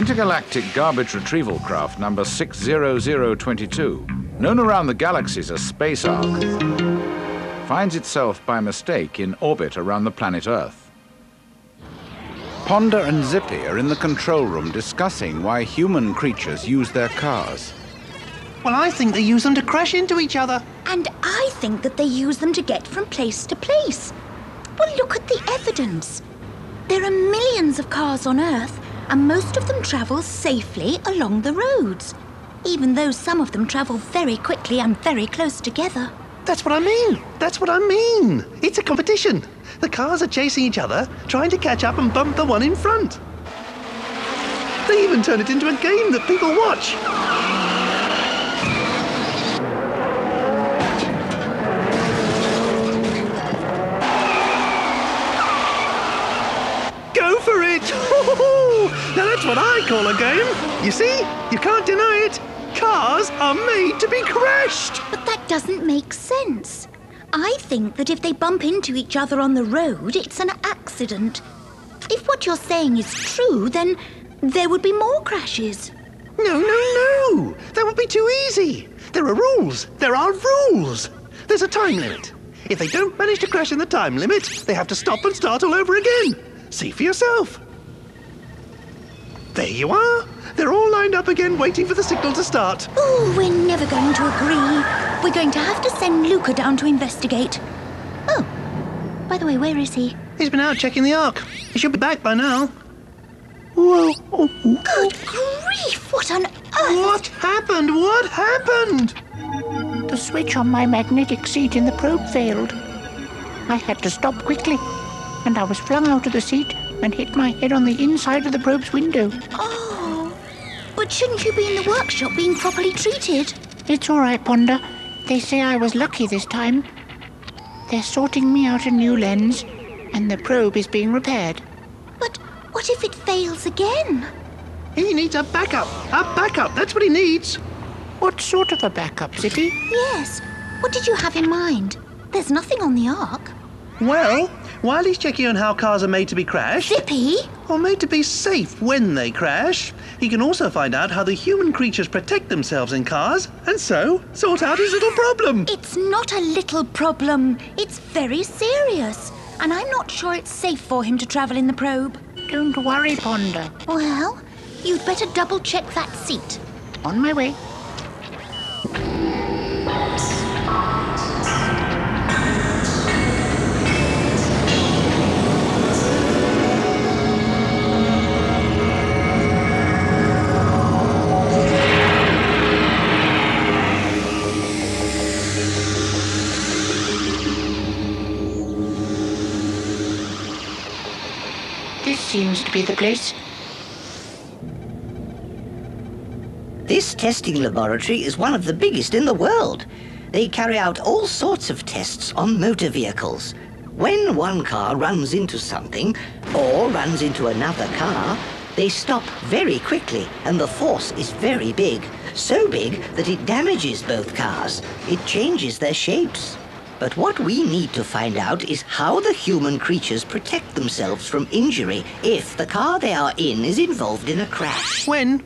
intergalactic garbage retrieval craft number 60022, known around the galaxy as Space Ark, finds itself by mistake in orbit around the planet Earth. Ponder and Zippy are in the control room discussing why human creatures use their cars. Well, I think they use them to crash into each other. And I think that they use them to get from place to place. Well, look at the evidence. There are millions of cars on Earth, and most of them travel safely along the roads, even though some of them travel very quickly and very close together. That's what I mean. That's what I mean. It's a competition. The cars are chasing each other, trying to catch up and bump the one in front. They even turn it into a game that people watch. Go for it! Now that's what I call a game. You see? You can't deny it. Cars are made to be crashed. But that doesn't make sense. I think that if they bump into each other on the road, it's an accident. If what you're saying is true, then there would be more crashes. No. That would be too easy. There are rules. There are rules. There's a time limit. If they don't manage to crash in the time limit, they have to stop and start all over again. See for yourself. There you are. They're all lined up again, waiting for the signal to start. Oh, we're never going to agree. We're going to have to send Luca down to investigate. Oh, by the way, where is he? He's been out checking the Ark. He should be back by now. Whoa. Good grief, what on earth? What happened? What happened? The switch on my magnetic seat in the probe failed. I had to stop quickly, and I was flung out of the seat and hit my head on the inside of the probe's window. Oh, but shouldn't you be in the workshop being properly treated? It's all right, Ponder. They say I was lucky this time. They're sorting me out a new lens, and the probe is being repaired. But what if it fails again? He needs a backup. A backup, that's what he needs. What sort of a backup, Zippy? Yes, what did you have in mind? There's nothing on the Ark. Well, while he's checking on how cars are made to be crashed... Zippy? Or made to be safe when they crash, he can also find out how the human creatures protect themselves in cars, and so sort out his little problem. It's not a little problem. It's very serious. And I'm not sure it's safe for him to travel in the probe. Don't worry, Ponder. Well, you'd better double-check that seat. On my way. This seems to be the place. This testing laboratory is one of the biggest in the world. They carry out all sorts of tests on motor vehicles. When one car runs into something, or runs into another car, they stop very quickly, and the force is very big. So big that it damages both cars. It changes their shapes. But what we need to find out is how the human creatures protect themselves from injury if the car they are in is involved in a crash. When?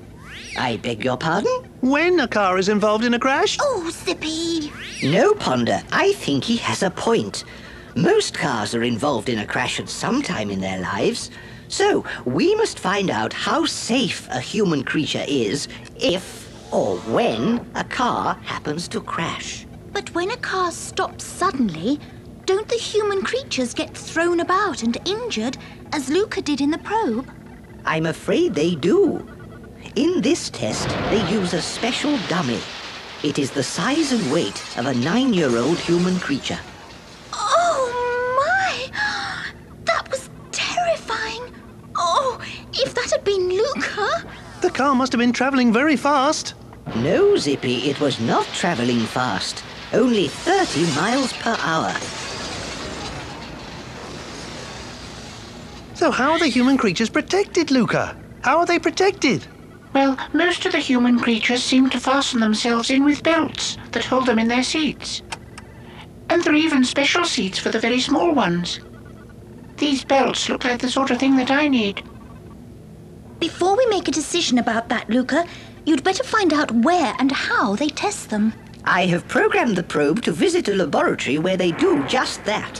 I beg your pardon? When a car is involved in a crash? Oh, Zippy! No, Ponder. I think he has a point. Most cars are involved in a crash at some time in their lives. So, we must find out how safe a human creature is if or when a car happens to crash. But when a car stops suddenly, don't the human creatures get thrown about and injured, as Luca did in the probe? I'm afraid they do. In this test, they use a special dummy. It is the size and weight of a 9-year-old human creature. Oh, my! That was terrifying. Oh, if that had been Luca... The car must have been travelling very fast. No, Zippy, it was not travelling fast. Only 30 miles per hour. So how are the human creatures protected, Luca? How are they protected? Well, most of the human creatures seem to fasten themselves in with belts that hold them in their seats. And there are even special seats for the very small ones. These belts look like the sort of thing that I need. Before we make a decision about that, Luca, you'd better find out where and how they test them. I have programmed the probe to visit a laboratory where they do just that.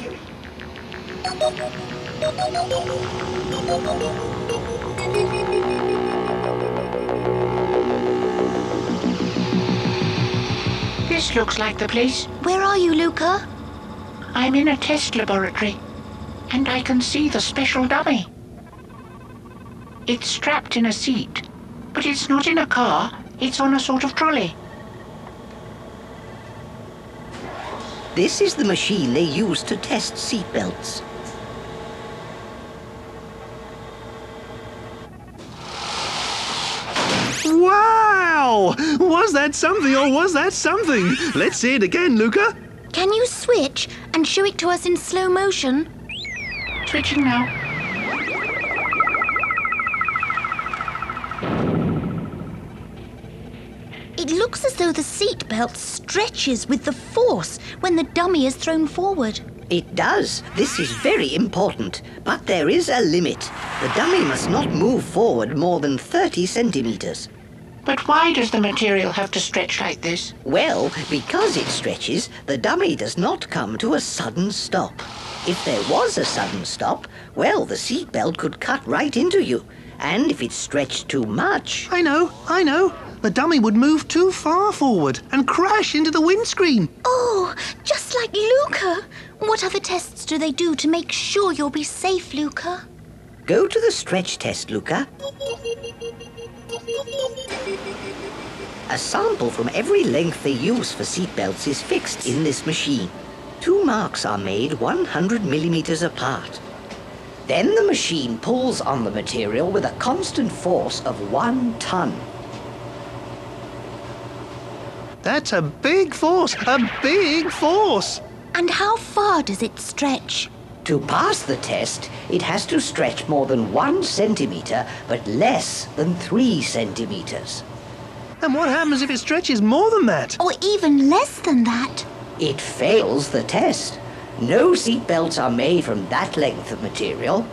This looks like the place. Where are you, Luca? I'm in a test laboratory, and I can see the special dummy. It's strapped in a seat, but it's not in a car, it's on a sort of trolley. This is the machine they use to test seatbelts. Wow! Was that something or was that something? Let's see it again, Luca. Can you switch and show it to us in slow motion? Switching now. It looks as though the seatbelt stretches with the force when the dummy is thrown forward. It does. This is very important. But there is a limit. The dummy must not move forward more than 30 centimeters. But why does the material have to stretch like this? Well, because it stretches, the dummy does not come to a sudden stop. If there was a sudden stop, well, the seatbelt could cut right into you. And if it stretched too much... I know. The dummy would move too far forward and crash into the windscreen. Oh, just like Luca. What other tests do they do to make sure you'll be safe, Luca? Go to the stretch test, Luca. A sample from every length they use for seatbelts is fixed in this machine. 2 marks are made 100 millimeters apart. Then the machine pulls on the material with a constant force of 1 ton. That's a big force, a big force. And how far does it stretch? To pass the test, it has to stretch more than 1 centimeter, but less than 3 centimeters. And what happens if it stretches more than that? Or even less than that? It fails the test. No seatbelts are made from that length of material.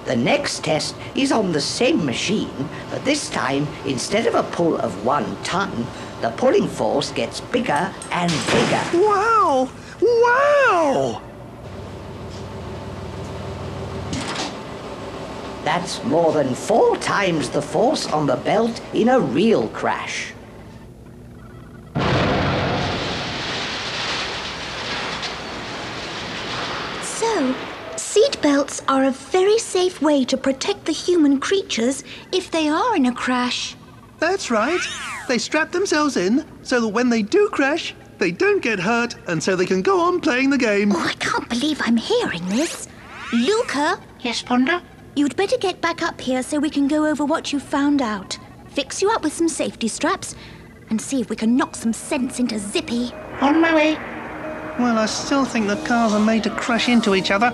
The next test is on the same machine, but this time, instead of a pull of 1 ton, the pulling force gets bigger and bigger. Wow! Wow! That's more than 4 times the force on the belt in a real crash. So, seatbelts are a very safe way to protect the human creatures if they are in a crash. That's right. They strap themselves in so that when they do crash, they don't get hurt and so they can go on playing the game. Oh, I can't believe I'm hearing this. Luca, Yes, Ponder? you'd better get back up here so we can go over what you found out. Fix you up with some safety straps and see if we can knock some sense into Zippy. On my way. Well, I still think the cars are made to crash into each other.